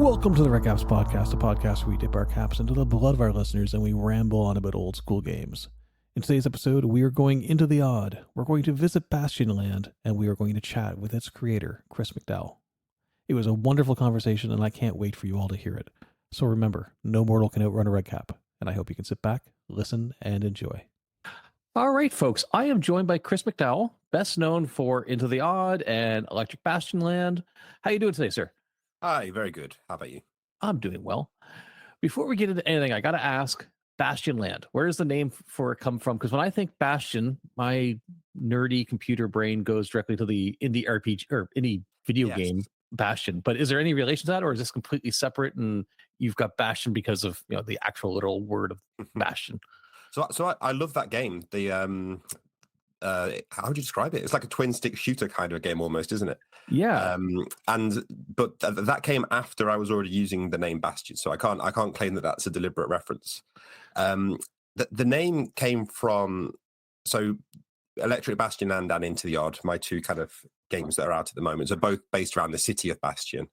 Welcome to the Redcaps Podcast, a podcast where we dip our caps into the blood of our listeners and we ramble on about old school games. In today's episode, we are going into the odd. We're going to visit Bastionland, and we are going to chat with its creator, Chris McDowall. It was a wonderful conversation, and I can't wait for you all to hear it. So remember, no mortal can outrun a Redcap, and I hope you can sit back, listen, and enjoy. All right, folks, I am joined by Chris McDowall, best known for Into the Odd and Electric Bastionland. How you doing today, sir? Hi, very good. How about you? I'm doing well. Before we get into anything, I got to ask, Bastionland, where does the name for it come from? Because when I think Bastion, my nerdy computer brain goes directly to the indie RPG or any video game Bastion. But is there any relation to that, or is this completely separate and you've got Bastion because of the actual literal word of Bastion? So I love that game. The how would you describe it? It's like a twin stick shooter kind of game almost, isn't it? Yeah. But that came after I was already using the name Bastion, so I can't claim that that's a deliberate reference. The name came from Electric Bastionland and Into the Odd, my two kind of games that are out at the moment, are both based around the city of Bastion,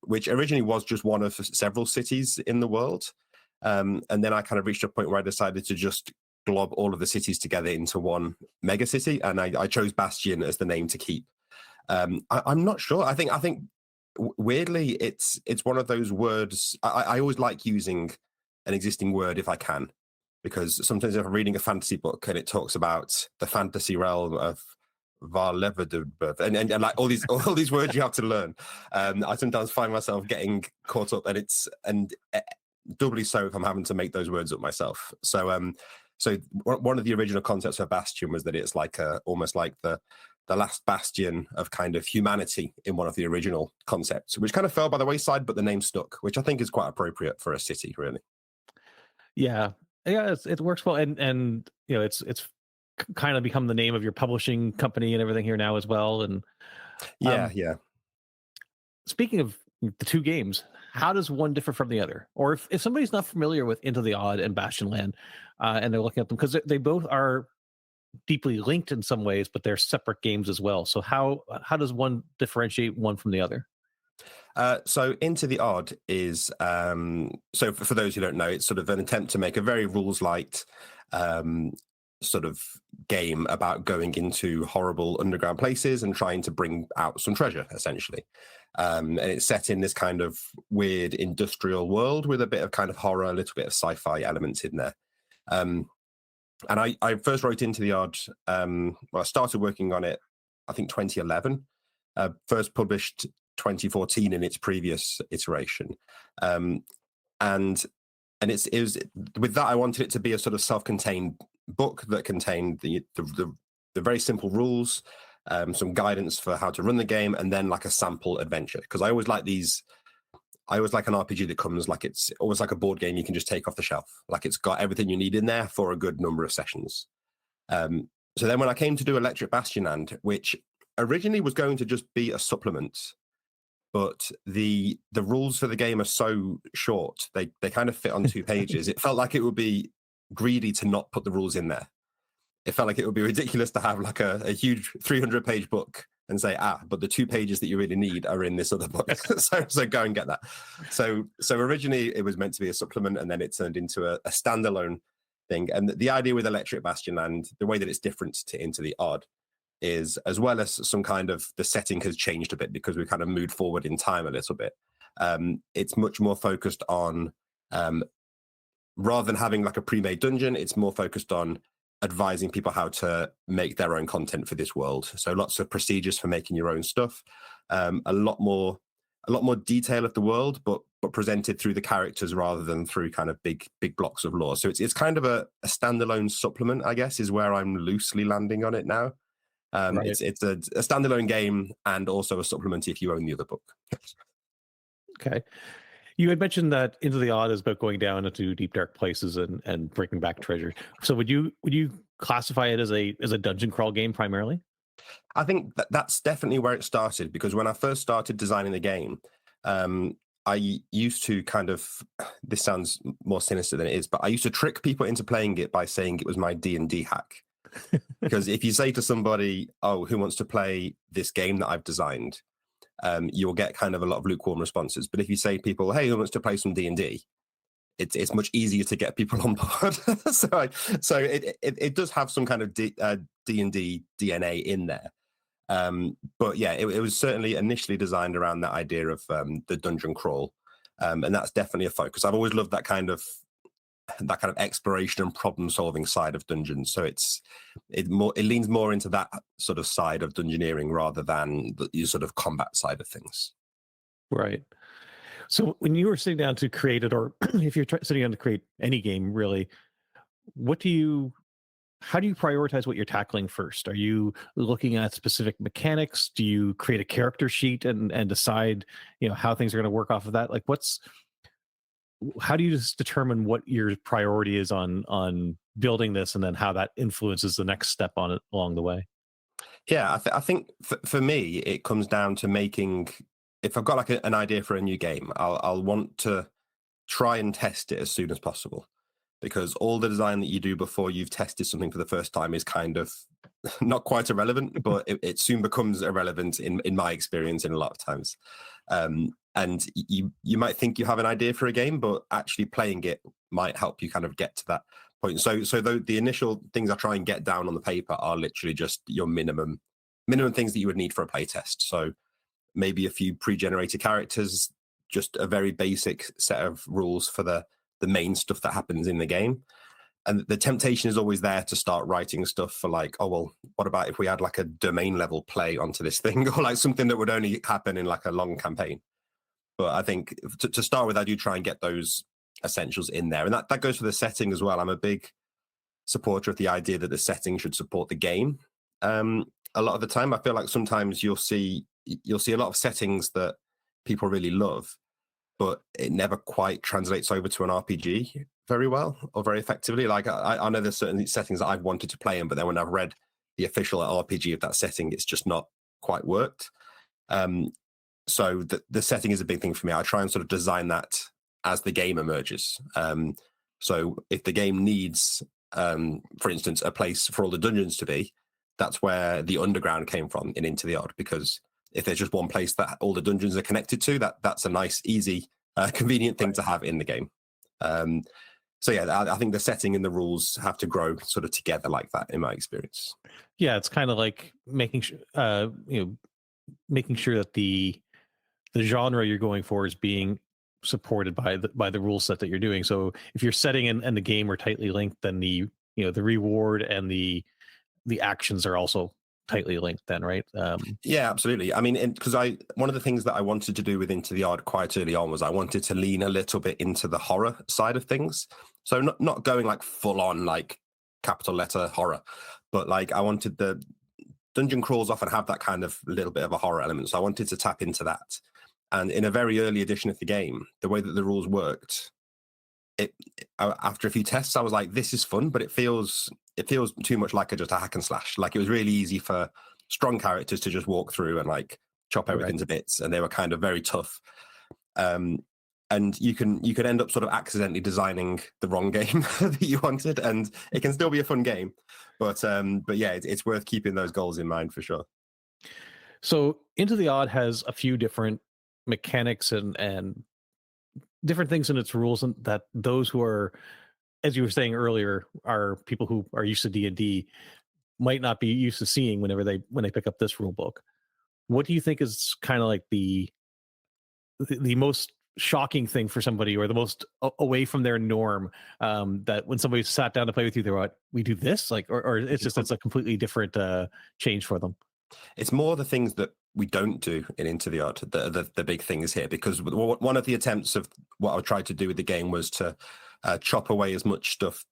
which originally was just one of several cities in the world. And then I kind of reached a point where I decided to just glob all of the cities together into one mega city, and I chose Bastion as the name to keep. I'm not sure. I think weirdly it's one of those words. I always like using an existing word if I can, because sometimes if I'm reading a fantasy book and it talks about the fantasy realm of Varleverderbeth and like all these words you have to learn, I sometimes find myself getting caught up, and doubly so if I'm having to make those words up myself. So one of the original concepts of Bastion was that it's like almost like the last bastion of kind of humanity in one of the original concepts, which kind of fell by the wayside, but the name stuck, which I think is quite appropriate for a city, really. Yeah, it works well, and it's kind of become the name of your publishing company and everything here now as well. And yeah. Speaking of the two games, how does one differ from the other? Or if somebody's not familiar with Into the Odd and Bastionland, and they're looking at them, because they both are deeply linked in some ways, but they're separate games as well. So how does one differentiate one from the other? So Into the Odd is, so for those who don't know, it's sort of an attempt to make a very rules-light sort of game about going into horrible underground places and trying to bring out some treasure, essentially. And it's set in this kind of weird industrial world with a bit of kind of horror, a little bit of sci-fi elements in there. And I first wrote Into the Odd, I started working on it, I think 2011, first published 2014 in its previous iteration. And it was with that, I wanted it to be a sort of self-contained book that contained the very simple rules, some guidance for how to run the game, and then like a sample adventure. Because I always like an RPG that comes like it's almost like a board game you can just take off the shelf. Like it's got everything you need in there for a good number of sessions. So then when I came to do Electric Bastionland, which originally was going to just be a supplement, but the rules for the game are so short, they kind of fit on 2 pages. It felt like it would be greedy to not put the rules in there. It felt like it would be ridiculous to have like a huge 300-page book and say, but the 2 pages that you really need are in this other book. so go and get that. So originally it was meant to be a supplement, and then it turned into a standalone thing. And the idea with Electric Bastionland, the way that it's different to Into the Odd, is as well as some kind of the setting has changed a bit because we kind of moved forward in time a little bit. It's much more focused on, rather than having like a pre-made dungeon, it's more focused on advising people how to make their own content for this world. So lots of procedures for making your own stuff, a lot more detail of the world, but presented through the characters rather than through kind of big blocks of lore. So it's kind of a standalone supplement, I guess, is where I'm loosely landing on it now. Right. It's a standalone game and also a supplement if you own the other book. Okay. You had mentioned that Into the Odd is about going down into deep dark places and bringing back treasure. So would you classify it as a dungeon crawl game primarily? I think that's definitely where it started, because when I first started designing the game, I used to kind of, this sounds more sinister than it is, but I used to trick people into playing it by saying it was my D&D hack. Because if you say to somebody, who wants to play this game that I've designed? you'll get kind of a lot of lukewarm responses. But if you say to people, hey, who wants to play some D&D? It's much easier to get people on board. so it does have some kind of D&D DNA in there. But yeah, it was certainly initially designed around that idea of the dungeon crawl. And that's definitely a focus. I've always loved that kind of exploration and problem solving side of dungeons. So it leans more into that sort of side of dungeoneering rather than the sort of combat side of things. Right. So when you were sitting down to create it, or if you're sitting down to create any game, really, how do you prioritize what you're tackling first? Are you looking at specific mechanics? Do you create a character sheet and decide, how things are going to work off of that? Like, how do you just determine what your priority is on building this, and then how that influences the next step on it along the way? Yeah, I think for me, it comes down to making. If I've got like an idea for a new game, I'll want to try and test it as soon as possible, because all the design that you do before you've tested something for the first time is kind of not quite irrelevant, but it soon becomes irrelevant in my experience in a lot of times. And you might think you have an idea for a game, but actually playing it might help you kind of get to that point. So the initial things I try and get down on the paper are literally just your minimum things that you would need for a playtest. So maybe a few pre-generated characters, just a very basic set of rules for the main stuff that happens in the game. And the temptation is always there to start writing stuff for like, oh, well, what about if we had like a domain level play onto this thing, or like something that would only happen in like a long campaign. But I think to start with, I do try and get those essentials in there. And that goes for the setting as well. I'm a big supporter of the idea that the setting should support the game. A lot of the time, I feel like sometimes you'll see a lot of settings that people really love, but it never quite translates over to an RPG very well or very effectively. Like I know there's certain settings that I've wanted to play in, but then when I've read the official RPG of that setting, it's just not quite worked. So the setting is a big thing for me. I try and sort of design that as the game emerges. So if the game needs, for instance, a place for all the dungeons to be, that's where the underground came from in Into the Odd, because if there's just one place that all the dungeons are connected to, that's a nice, easy, convenient thing to have in the game. So yeah, I think the setting and the rules have to grow sort of together like that in my experience. Yeah, it's kind of like making sure that the genre you're going for is being supported by the rule set that you're doing. So if your setting and the game are tightly linked, then the reward and the actions are also tightly linked then, right? Yeah, absolutely. I mean, because one of the things that I wanted to do with Into the Odd quite early on was I wanted to lean a little bit into the horror side of things. So not going like full on like capital letter horror, but like I wanted the dungeon crawls often have that kind of little bit of a horror element. So I wanted to tap into that. And in a very early edition of the game, the way that the rules worked, after a few tests, I was like, this is fun, but it feels too much like just a hack and slash. Like it was really easy for strong characters to just walk through and like chop everything to bits, and they were kind of very tough. And you could end up sort of accidentally designing the wrong game that you wanted, and it can still be a fun game. But yeah, it's worth keeping those goals in mind for sure. So Into the Odd has a few different mechanics and different things in its rules, and that those who are, as you were saying earlier, are people who are used to D&D might not be used to seeing when they pick up this rule book. What do you think is kind of like the most shocking thing for somebody, or the most away from their norm, that when somebody sat down to play with you, they're like, we do this, like, or it's a completely different change for them? It's more the things that we don't do in Into the Odd, the big things here, because one of the attempts of what I tried to do with the game was to chop away as much stuff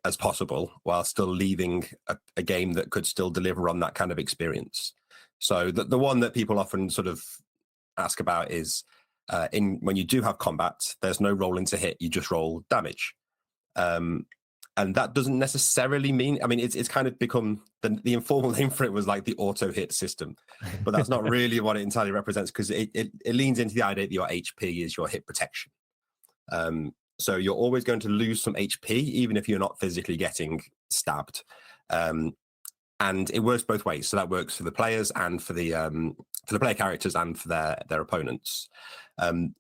as possible while still leaving a game that could still deliver on that kind of experience. So the one that people often sort of ask about is when you do have combat, there's no rolling to hit, you just roll damage. And that doesn't necessarily mean, I mean, it's kind of become, the informal name for it was like the auto hit system, but that's not really what it entirely represents, because it leans into the idea that your HP is your hit protection. So you're always going to lose some HP, even if you're not physically getting stabbed. and it works both ways. So that works for the players and for the player characters and for their opponents. And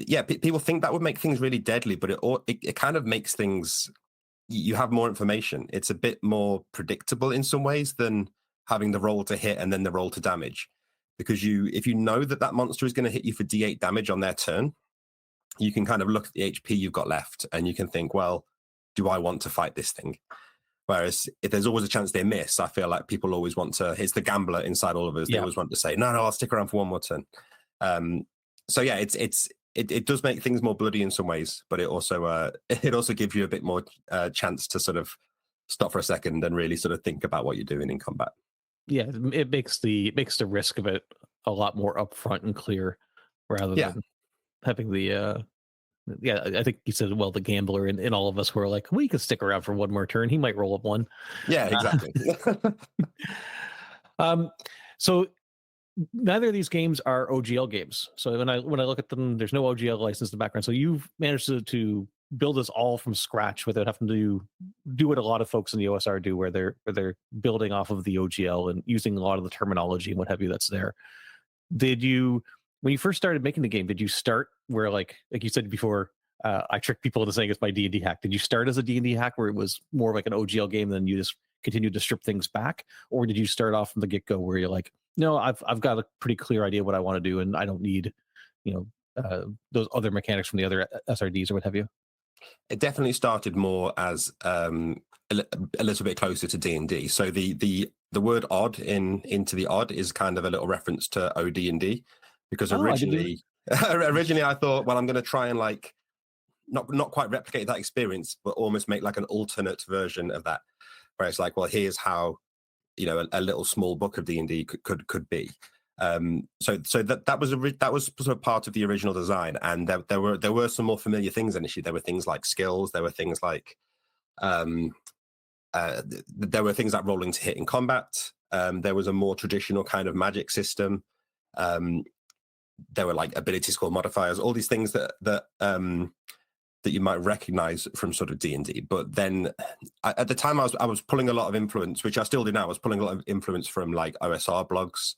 yeah, people think that would make things really deadly, but it kind of makes things. You have more information. It's a bit more predictable in some ways than having the roll to hit and then the roll to damage, because if you know that monster is going to hit you for D8 damage on their turn, you can kind of look at the HP you've got left and you can think, well, do I want to fight this thing? Whereas if there's always a chance they miss, I feel like people always want to. It's the gambler inside all of us. They always want to say, no, I'll stick around for one more turn. So yeah, it does make things more bloody in some ways, but it also gives you a bit more chance to sort of stop for a second and really sort of think about what you're doing in combat. Yeah, it makes the risk of it a lot more upfront and clear, rather than having the. I think you said, well, the gambler in all of us were like, we could stick around for one more turn. He might roll up one. Yeah, exactly. So neither of these games are OGL games. So when I look at them, there's no OGL license in the background. So you've managed to build this all from scratch without having to do what a lot of folks in the OSR do, where they're building off of the OGL and using a lot of the terminology and what have you that's there. When you first started making the game, did you start where, like you said before, I tricked people into saying it's my D&D hack? Did you start as a D&D hack where it was more like an OGL game, then you just continued to strip things back? Or did you start off from the get-go where you're like, no, I've got a pretty clear idea what I want to do, and I don't need, those other mechanics from the other SRDs or what have you? It definitely started more as a little bit closer to D&D. So the word odd into the odd is kind of a little reference to OD&D. Because originally I thought, well, I'm going to try and like not quite replicate that experience, but almost make like an alternate version of that, where it's like, well, here's how a little small book of D&D could be. So that was sort of part of the original design, and there were some more familiar things initially. There were things like skills. There were things like rolling to hit in combat. There was a more traditional kind of magic system. There were like abilities called modifiers, all these things that you might recognize from sort of D&D. But then at the time I was pulling a lot of influence, which I still do now. I was pulling a lot of influence from like OSR blogs.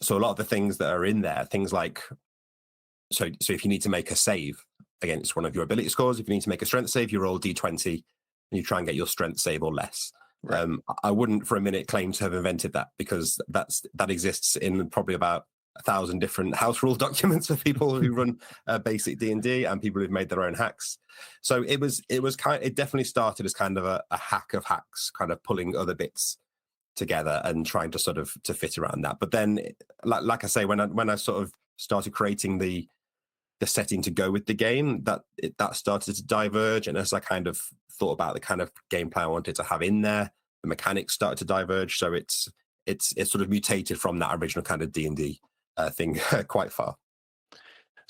So a lot of the things that are in there, things like, so if you need to make a save against one of your ability scores, if you need to make a strength save, you roll D20 and you try and get your strength save or less. Right. I wouldn't for a minute claim to have invented that, because that exists in probably about 1,000 different house rule documents for people who run basic D&D and people who've made their own hacks. So it definitely started as kind of a hack of hacks, kind of pulling other bits together and trying to sort of to fit around that. But then, like I say, when I sort of started creating the setting to go with the game, that started to diverge. And as I kind of thought about the kind of gameplay I wanted to have in there, the mechanics started to diverge. So it's sort of mutated from that original kind of D&D thing quite far.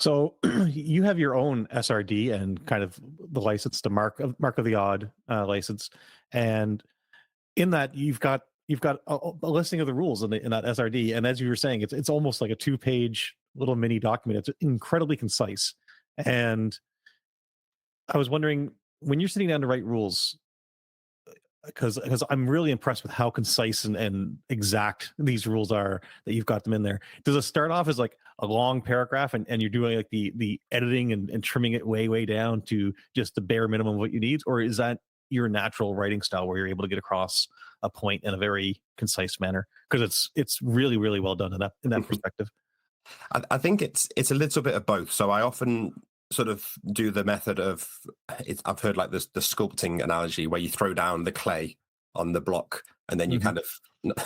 So you have your own SRD and kind of the license to Mark of the Odd license, and in that you've got a listing of the rules in that SRD. And as you were saying, it's almost like a 2-page little mini document. It's incredibly concise. And I was wondering, when you're sitting down to write rules, because I'm really impressed with how concise and exact these rules are that you've got them in there. Does it start off as like a long paragraph and you're doing like the editing and trimming it way down to just the bare minimum of what you need? Or is that your natural writing style where you're able to get across a point in a very concise manner? Because it's really, really well done in that perspective. I think it's a little bit of both. So I often sort of do the method of, I've heard like the sculpting analogy where you throw down the clay on the block and then you kind of,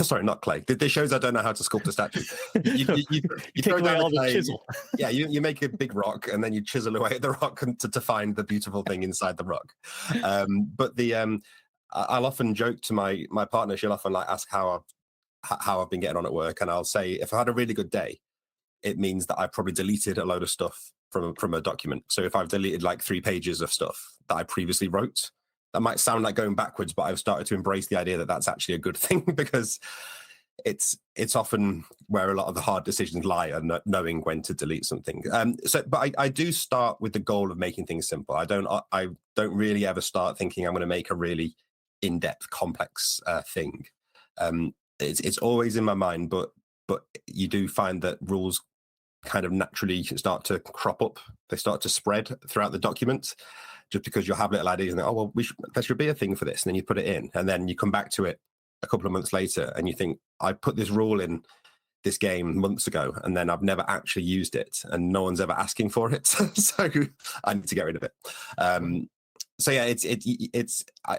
sorry, not clay. This shows I don't know how to sculpt a statue. You throw down the clay, chisel. Yeah, you make a big rock and then you chisel away at the rock to find the beautiful thing inside the rock. But I'll often joke to my partner. She'll often like ask how I've been getting on at work, and I'll say if I had a really good day, it means that I probably deleted a load of stuff from a document. So if I've deleted like 3 pages of stuff that I previously wrote, that might sound like going backwards, but I've started to embrace the idea that that's actually a good thing, because it's often where a lot of the hard decisions lie, and knowing when to delete something. But I do start with the goal of making things simple. I don't really ever start thinking I'm going to make a really in-depth, complex thing. It's always in my mind, but you do find that rules kind of naturally start to crop up. They start to spread throughout the document, just because you'll have little ideas and oh well, there should be a thing for this, and then you put it in, and then you come back to it a couple of months later, and you think I put this rule in this game months ago, and then I've never actually used it, and no one's ever asking for it, so I need to get rid of it. So yeah,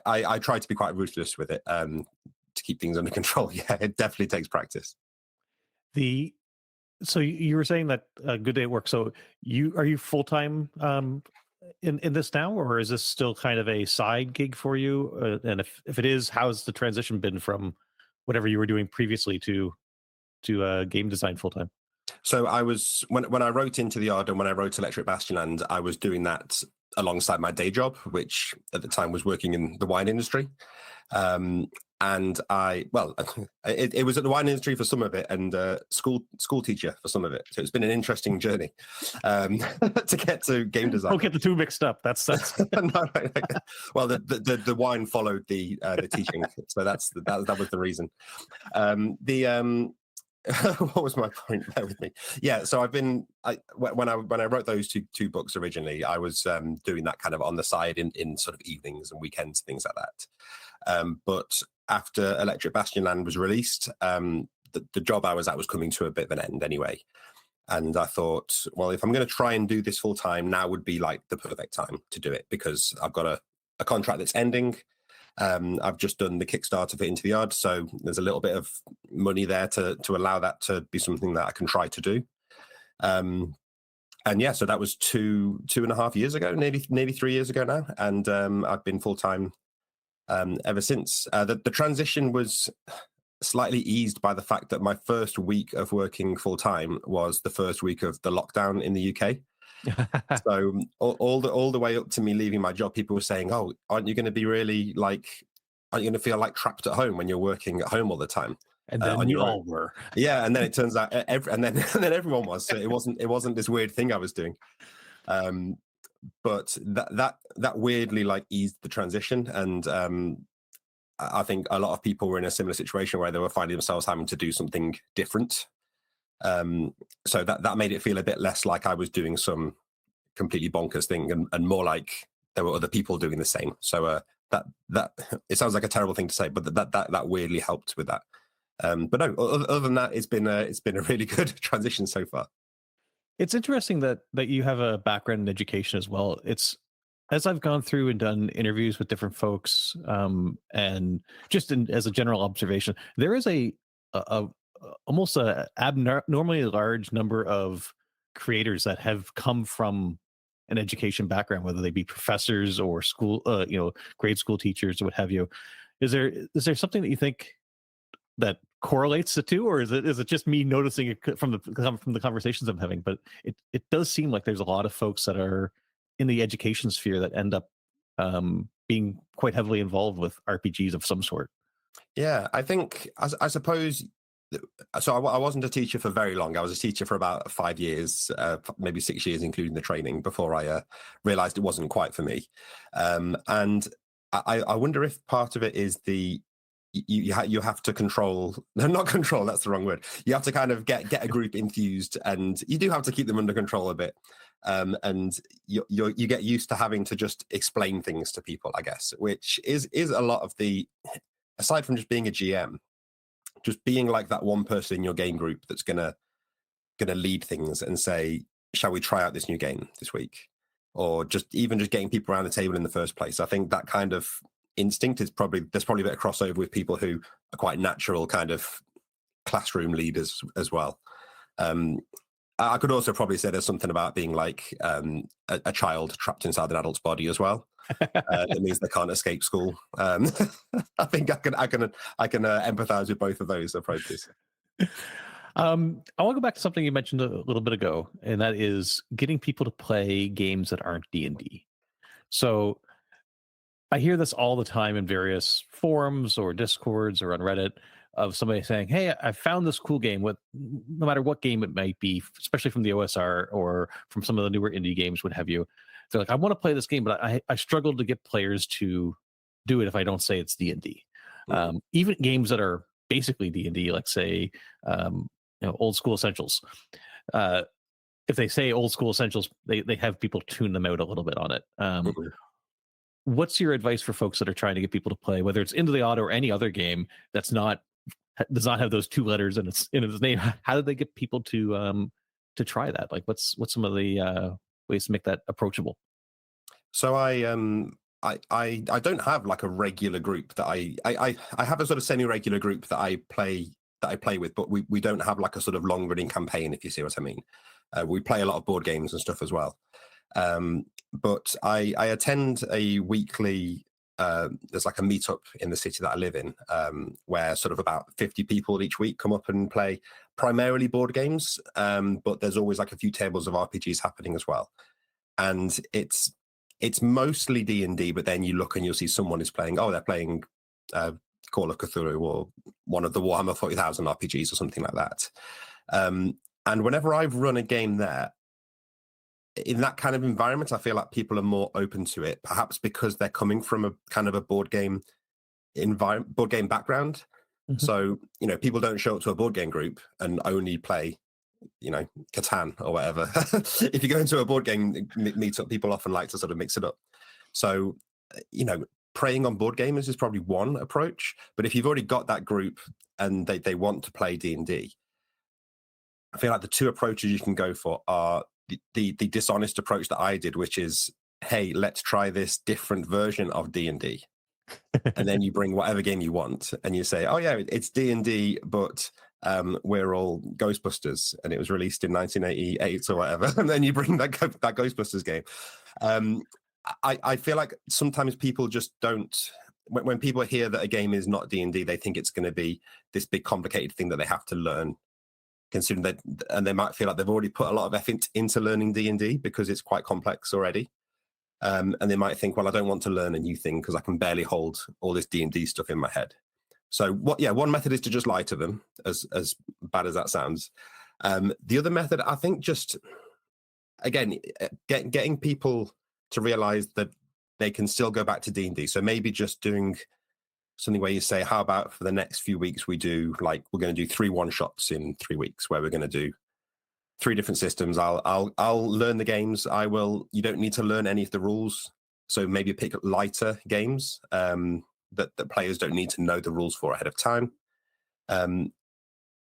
I try to be quite ruthless with it to keep things under control. Yeah, it definitely takes practice. So you were saying that Good Day at Work. So are you full time in this now, or is this still kind of a side gig for you? And if it is, how's the transition been from whatever you were doing previously to game design full time? So I was when I wrote Into the Odd and when I wrote Electric Bastionland, I was doing that alongside my day job, which at the time was working in the wine industry. And it was at the wine industry for some of it, and school teacher for some of it. So it's been an interesting journey to get to game design. Don't get the two mixed up. That's no. Well, the wine followed the teaching, so that was the reason. What was my point? Bear with me. Yeah, so when I wrote those two books originally, I was doing that kind of on the side in sort of evenings and weekends, things like that. But after Electric Bastionland was released, the job I was at was coming to a bit of an end anyway. And I thought, well, if I'm going to try and do this full time, now would be like the perfect time to do it, because I've got a contract that's ending. I've just done the Kickstarter for Into the Odd, so there's a little bit of money there to allow that to be something that I can try to do. And yeah, so that was 2.5 years ago, nearly 3 years ago now, and I've been full time ever since. The transition was slightly eased by the fact that my first week of working full time was the first week of the lockdown in the UK. So all the way up to me leaving my job, people were saying, "Oh, aren't you going to be really aren't you going to feel like trapped at home when you're working at home all the time?" And then you all were. Yeah, and then it turns out, and then everyone was. So it wasn't this weird thing I was doing. But that weirdly eased the transition, and I think a lot of people were in a similar situation where they were finding themselves having to do something different. So that made it feel a bit less like I was doing some completely bonkers thing, and more like there were other people doing the same. So that it sounds like a terrible thing to say, but that weirdly helped with that. But no, other than that, it's been a really good transition so far. It's interesting that you have a background in education as well. It's, as I've gone through and done interviews with different folks, and just as a general observation, there is almost a abnormally large number of creators that have come from an education background, whether they be professors or school, grade school teachers or what have you. Is there something that you think that correlates the two, or is it just me noticing it from the conversations I'm having? But it does seem like there's a lot of folks that are in the education sphere that end up being quite heavily involved with RPGs of some sort. Yeah, I think I suppose. So I wasn't a teacher for very long. I was a teacher for about 5 years, maybe 6 years, including the training, before I realized it wasn't quite for me. And I wonder if part of it is you have to control, not control, that's the wrong word. You have to kind of get a group enthused, and you do have to keep them under control a bit. And you get used to having to just explain things to people, I guess, which is a lot of the, aside from just being a GM, just being like that one person in your game group that's gonna lead things and say, shall we try out this new game this week? Or just getting people around the table in the first place. I think that kind of instinct there's probably a bit of crossover with people who are quite natural kind of classroom leaders as well. I could also probably say there's something about being like a child trapped inside an adult's body as well. That means they can't escape school. I think I can empathize with both of those approaches. I want to go back to something you mentioned a little bit ago, and that is getting people to play games that aren't D&D. So I hear this all the time in various forums or Discords or on Reddit of somebody saying, "Hey, I found this cool game," with no matter what game it might be, especially from the OSR or from some of the newer indie games, what have you. They're like, "I want to play this game, but I struggled to get players to do it if I don't say it's D&D. Mhm. Even games that are basically D&D, like say, Old School Essentials. If they say Old School Essentials, they have people tune them out a little bit on it. Mhm. What's your advice for folks that are trying to get people to play, whether it's Into the Odd or any other game that's does not have those 2 letters in its name? How do they get people to try that? Like, what's some of the ways to make that approachable? So I don't have like a regular group that I have a sort of semi-regular group that I play with, but we don't have like a sort of long running campaign, if you see what I mean. We play a lot of board games and stuff as well. But I attend a weekly there's like a meetup in the city that I live in, where sort of about 50 people each week come up and play primarily board games, but there's always like a few tables of RPGs happening as well. And it's mostly D&D, but then you look and you'll see someone is playing, they're playing Call of Cthulhu or one of the Warhammer 40,000 RPGs or something like that. And whenever I've run a game there, in that kind of environment, I feel like people are more open to it, perhaps because they're coming from a kind of a board game background. Mhm. So, people don't show up to a board game group and only play, Catan or whatever. If you go into a board game meetup, people often like to sort of mix it up. So, preying on board gamers is probably one approach. But if you've already got that group and they want to play D&D, I feel like the 2 approaches you can go for are the dishonest approach that I did, which is, hey, let's try this different version of D&D. And then you bring whatever game you want and you say, oh yeah, it's D&D, but we're all Ghostbusters and it was released in 1988 or whatever. And then you bring that Ghostbusters game. I feel like sometimes people just don't, when people hear that a game is not D&D, they think it's going to be this big complicated thing that they have to learn, considering that, and they might feel like they've already put a lot of effort into learning D&D because it's quite complex already. And they might think, well, I don't want to learn a new thing because I can barely hold all this D&D stuff in my head. So one method is to just lie to them, as bad as that sounds. The other method, I think, just, again, getting people to realize that they can still go back to D&D. So maybe just doing something where you say, how about for the next few weeks we're going to do 3 one-shots in 3 weeks, where we're going to do 3 different systems. I'll learn the games. You don't need to learn any of the rules. So maybe pick lighter games that players don't need to know the rules for ahead of time. And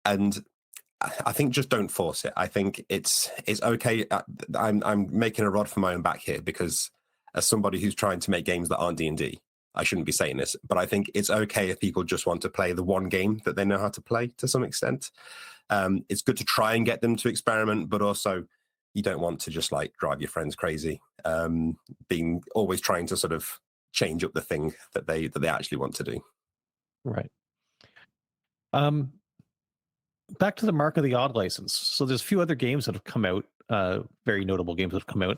I think just don't force it. I think it's okay. I'm making a rod for my own back here, because as somebody who's trying to make games that aren't D&D, I shouldn't be saying this, but I think it's okay if people just want to play the one game that they know how to play to some extent. It's good to try and get them to experiment, but also you don't want to just like drive your friends crazy, being always trying to sort of change up the thing that they actually want to do. Right. Back to the Mark of the Odd license. So there's a few other games that have come out, very notable games that have come out.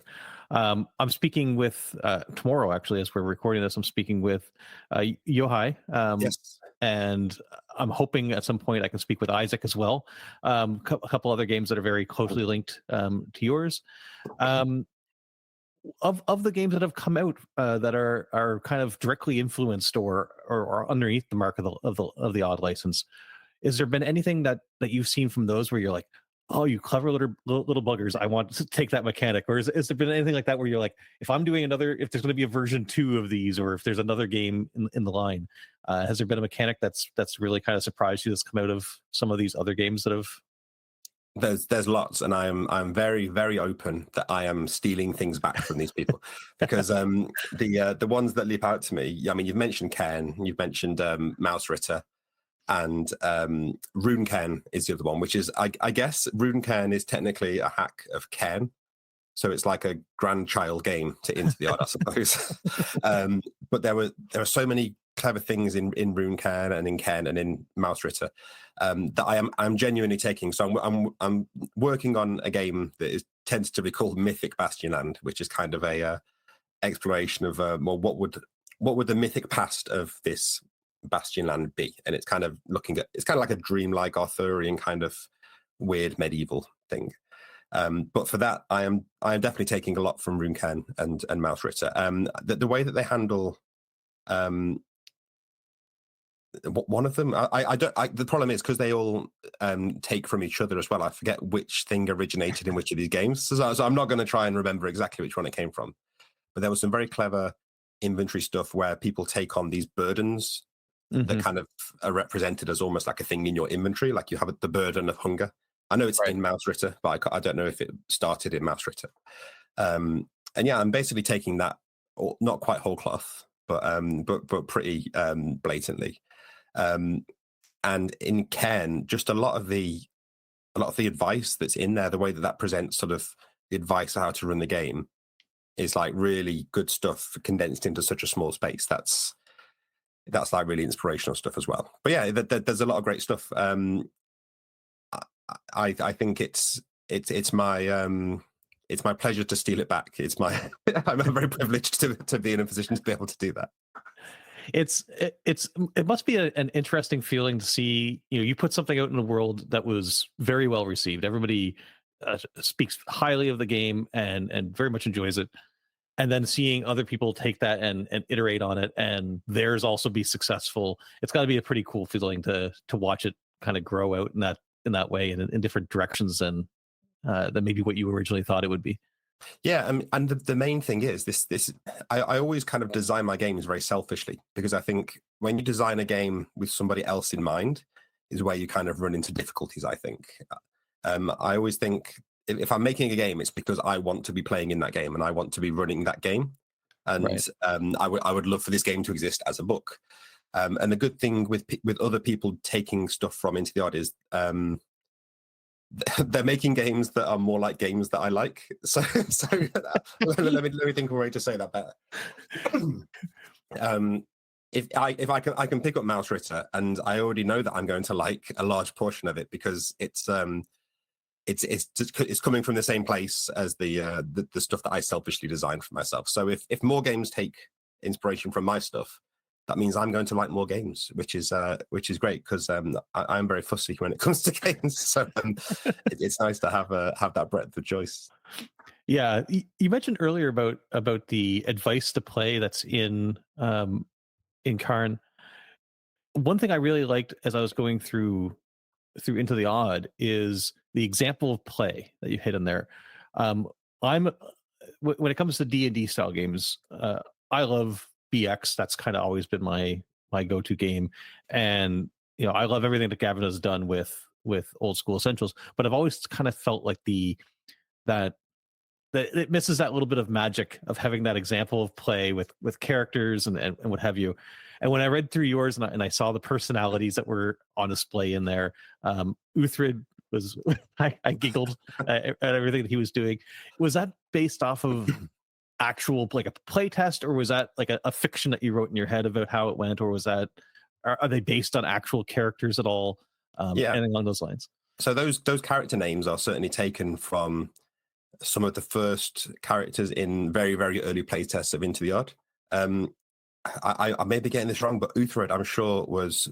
I'm speaking with tomorrow, actually, as we're recording this. I'm speaking with Yohai, Yes. and I'm hoping at some point I can speak with Isaac as well. A couple other games that are very closely linked to yours. Of the games that have come out that are kind of directly influenced or underneath the Mark of the Odd license, has there been anything that you've seen from those where you're like, oh, you clever little buggers, I want to take that mechanic? Or has there been anything like that where you're like, if there's going to be a version 2 of these, or if there's another game in the line, has there been a mechanic that's really kind of surprised you that's come out of some of these other games that have? There's lots, and I'm very, very open that I am stealing things back from these people, because the ones that leap out to me, I mean, you've mentioned Cairn, you've mentioned Mausritter, and Rune Cairn is the other one, which is, I guess Rune Cairn is technically a hack of Cairn, so it's like a grandchild game to Into the Odd, I suppose. But there are so many clever things in Rune Cairn and in Cairn and in Mausritter that I'm genuinely taking. So I'm working on a game that is tentatively called Mythic Bastionland, which is kind of a exploration of what would the mythic past of this Bastionland be, and it's kind of like a dreamlike Arthurian kind of weird medieval thing. But for that, I am definitely taking a lot from Rune Cairn and Mausritter. The way that they handle One of them, I don't. The problem is because they all take from each other as well. I forget which thing originated in which of these games, so I'm not going to try and remember exactly which one it came from. But there was some very clever inventory stuff where people take on these burdens that kind of are represented as almost like a thing in your inventory, like you have the burden of hunger. I know it's in Mausritter, but I don't know if it started in Mausritter. And yeah, I'm basically taking that, not quite whole cloth, but pretty blatantly. And in Cairn, just a lot of the advice that's in there, the way that presents sort of the advice on how to run the game, is like really good stuff condensed into such a small space. That's like really inspirational stuff as well. But yeah, there's a lot of great stuff. I think it's my pleasure to steal it back. I'm very privileged to be in a position to be able to do that. It must be an interesting feeling to see, you put something out in the world that was very well received. Everybody speaks highly of the game and very much enjoys it. And then seeing other people take that and iterate on it and theirs also be successful. It's got to be a pretty cool feeling to watch it kind of grow out in that way and in different directions than maybe what you originally thought it would be. Yeah, and the main thing is this. I always kind of design my games very selfishly, because I think when you design a game with somebody else in mind is where you kind of run into difficulties. I think I always think if I'm making a game, it's because I want to be playing in that game and I want to be running that game, and I would love for this game to exist as a book. And the good thing with other people taking stuff from Into the Odd is they're making games that are more like games that I like. So let me think of a way to say that better. If I can pick up Mausritter, and I already know that I'm going to like a large portion of it because it's coming from the same place as the stuff that I selfishly designed for myself. So if more games take inspiration from my stuff, that means I'm going to like more games, which is great, because I'm very fussy when it comes to games. So it's nice to have that breadth of choice. Yeah, you mentioned earlier about the advice to play that's in Cairn. One thing I really liked as I was going through Into the Odd is the example of play that you hit in there. When it comes to D&D style games, I love BX. That's kind of always been my go-to game, and I love everything that Gavin has done with Old School Essentials, but I've always kind of felt like that it misses that little bit of magic of having that example of play with characters and what have you. And when I read through yours and I saw the personalities that were on display in there, Uthred was I giggled at everything that he was doing. Was that based off of actual, like, a play test, or was that like a fiction that you wrote in your head about how it went, or was that are they based on actual characters at all? Anything along those lines? So those character names are certainly taken from some of the first characters in very, very early playtests of Into the Odd. I may be getting this wrong, but Uthred, I'm sure, was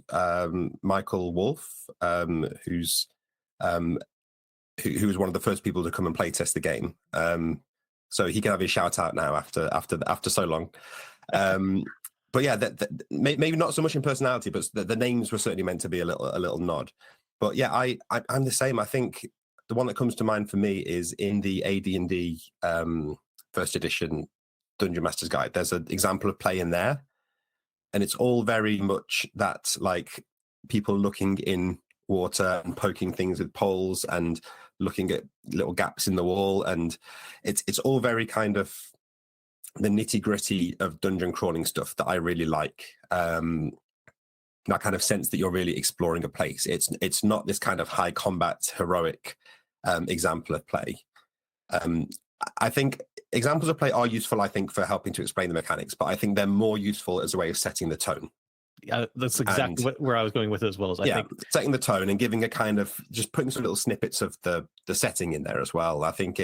Michael Wolf, who was one of the first people to come and playtest the game. So he can have his shout out now after so long. But yeah, maybe not so much in personality, but the names were certainly meant to be a little nod. But yeah, I'm the same. I think the one that comes to mind for me is in the AD&D first edition Dungeon Master's Guide. There's an example of play in there, and it's all very much that, like, people looking in water and poking things with poles and looking at little gaps in the wall, and it's all very kind of the nitty-gritty of dungeon crawling stuff that I really like. That kind of sense that you're really exploring a place. It's not this kind of high combat heroic example of play. I think examples of play are useful, I think, for helping to explain the mechanics, but I think they're more useful as a way of setting the tone. Yeah, that's exactly where I was going with it as well. I think setting the tone and giving a kind of, just putting some little snippets of the setting in there as well. I think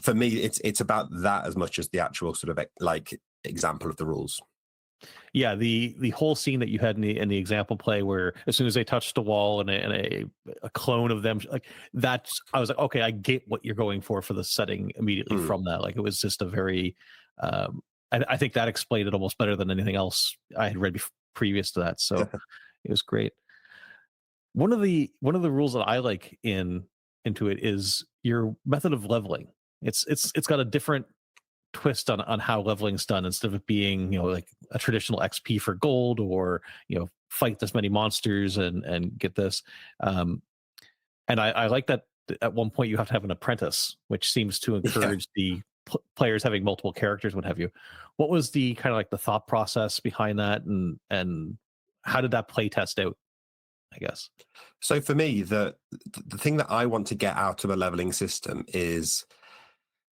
for me, it's about that as much as the actual sort of like example of the rules. Yeah, the whole scene that you had in the example play, where as soon as they touched the wall and a clone of them, like, that's, I was like, okay, I get what you're going for the setting immediately from that. Like, it was just a very I think that explained it almost better than anything else I had read previous to that. So it was great. One of the rules that I like into it is your method of leveling. It's got a different twist on how leveling's done. Instead of it being, like a traditional XP for gold, or fight this many monsters and get this. And I like that at one point you have to have an apprentice, which seems to encourage the players having multiple characters, what have you. What was the kind of like the thought process behind that, and how did that play test out, I guess? So for me, the thing that I want to get out of a leveling system is,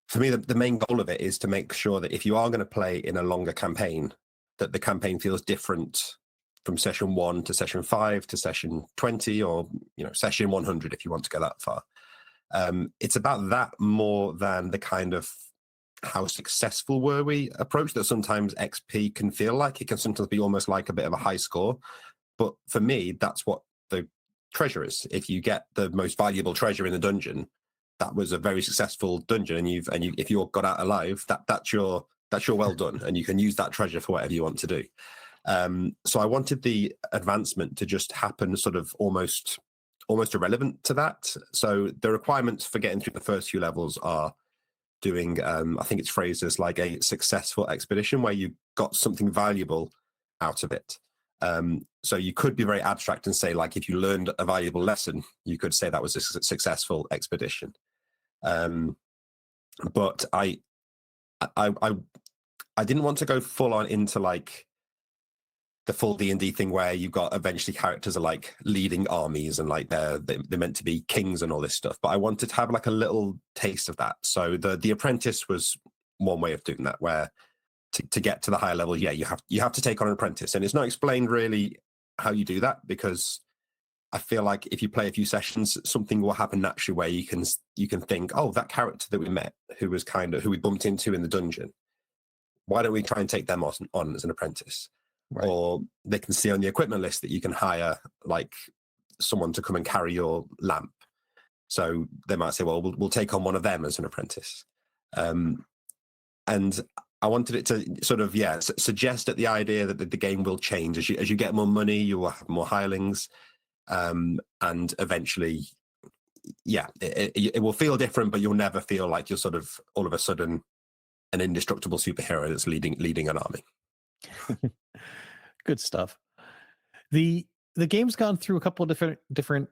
for me, the main goal of it is to make sure that if you are going to play in a longer campaign, that the campaign feels different from session 1 to session 5 to session 20, or session 100 if you want to go that far. It's about that more than the kind of how successful were we approach that sometimes XP can feel like. It can sometimes be almost like a bit of a high score. But for me, that's what the treasure is. If you get the most valuable treasure in the dungeon, that was a very successful dungeon, and if you got out alive, that's your well done, and you can use that treasure for whatever you want to do. So I wanted the advancement to just happen sort of almost irrelevant to that. So the requirements for getting through the first few levels are doing, I think it's phrased as like a successful expedition, where you got something valuable out of it. So you could be very abstract and say, like, if you learned a valuable lesson, you could say that was a successful expedition. But I didn't want to go full on into like the full D&D thing, where you've got eventually characters are like leading armies and like they're meant to be kings and all this stuff. But I wanted to have like a little taste of that. So the apprentice was one way of doing that, where to get to the higher level, you have to take on an apprentice, and it's not explained really how you do that, because I feel like if you play a few sessions, something will happen naturally where you can think, oh, that character that we met, who we bumped into in the dungeon, why don't we try and take them on as an apprentice? Right. Or they can see on the equipment list that you can hire like someone to come and carry your lamp. So they might say, well, we'll take on one of them as an apprentice. And I wanted it to sort of, suggest that the idea that the game will change as you get more money, you will have more hirelings. And eventually, it will feel different, but you'll never feel like you're sort of all of a sudden an indestructible superhero that's leading an army. Good stuff. The game's gone through a couple of different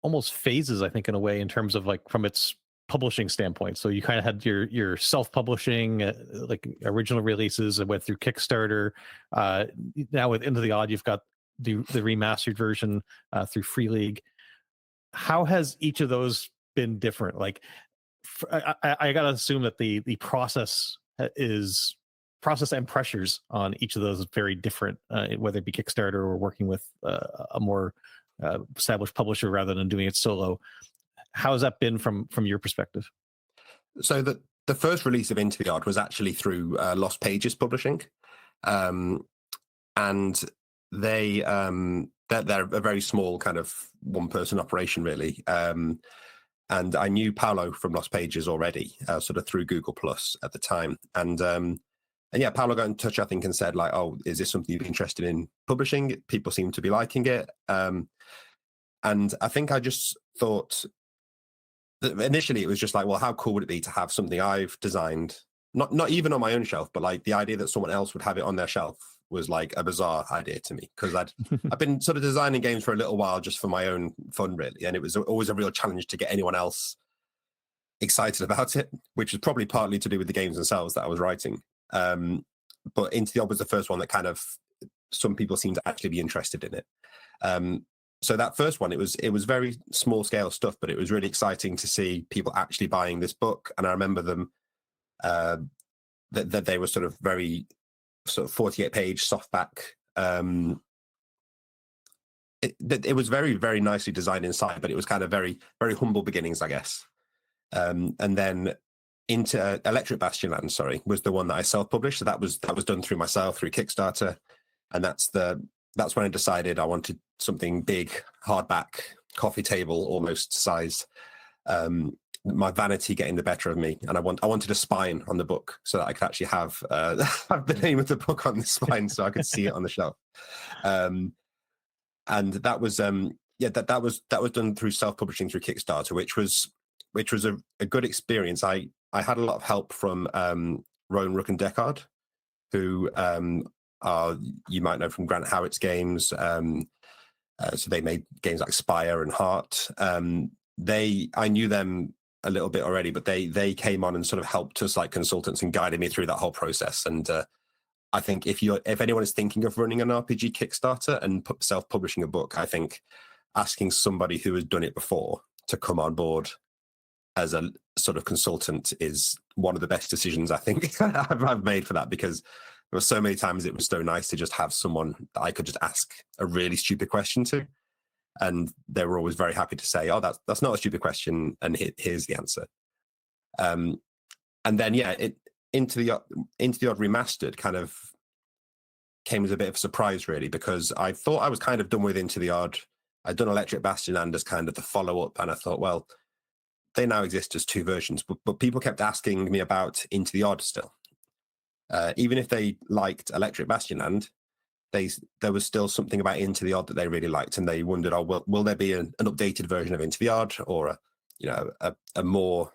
almost phases, I think, in a way, in terms of like from its publishing standpoint. So you kind of had your self-publishing, like original releases, and went through Kickstarter. Now with Into the Odd, you've got the remastered version through Free League. How has each of those been different? Like, I gotta assume that the process and pressures on each of those is very different, whether it be Kickstarter or working with a more established publisher rather than doing it solo. How has that been from your perspective? So the first release of Into the Odd was actually through Lost Pages Publishing, and they're a very small kind of one-person operation, really. And I knew Paolo from Lost Pages already, sort of through Google Plus at the time. And Paolo got in touch, I think, and said, like, oh, is this something you'd be interested in publishing? People seem to be liking it. And I think I just thought that initially it was just like, well, how cool would it be to have something I've designed, not even on my own shelf, but like the idea that someone else would have it on their shelf was like a bizarre idea to me, because I've been sort of designing games for a little while just for my own fun, really. And it was always a real challenge to get anyone else excited about it, which was probably partly to do with the games themselves that I was writing. But Into the Odd was the first one that kind of some people seem to actually be interested in it. So that first one, it was very small scale stuff, but it was really exciting to see people actually buying this book. And I remember them that they were sort of very sort of 48-page softback. It was very, very nicely designed inside, but it was kind of very, very humble beginnings, I guess. And then into Electric Bastionland, was the one that I self-published. So that was done through myself, through Kickstarter, and that's when I decided I wanted something big, hardback, coffee table almost sized, my vanity getting the better of me, and I wanted a spine on the book so that I could actually have have the name of the book on the spine so I could see it on the shelf. And that was that was done through self-publishing through Kickstarter, which was a good experience. I had a lot of help from Rowan Rook and Deckard, who are, you might know from Grant Howitt's games. So they made games like Spire and Heart. I knew them a little bit already, but they came on and sort of helped us like consultants and guided me through that whole process. And I think if anyone is thinking of running an RPG Kickstarter and self-publishing a book, I think asking somebody who has done it before to come on board as a sort of consultant is one of the best decisions I think I've made for that, because there were so many times it was so nice to just have someone that I could just ask a really stupid question to, and they were always very happy to say, "Oh, that's not a stupid question, and here's the answer." And then Into the Odd Remastered kind of came as a bit of a surprise, really, because I thought I was kind of done with Into the Odd. I'd done Electric Bastionland as kind of the follow-up, and I thought, well, they now exist as two versions, but people kept asking me about Into the Odd still. Even if they liked Electric Bastionland, there was still something about Into the Odd that they really liked, and they wondered, "Oh, will there be an updated version of Into the Odd, or a more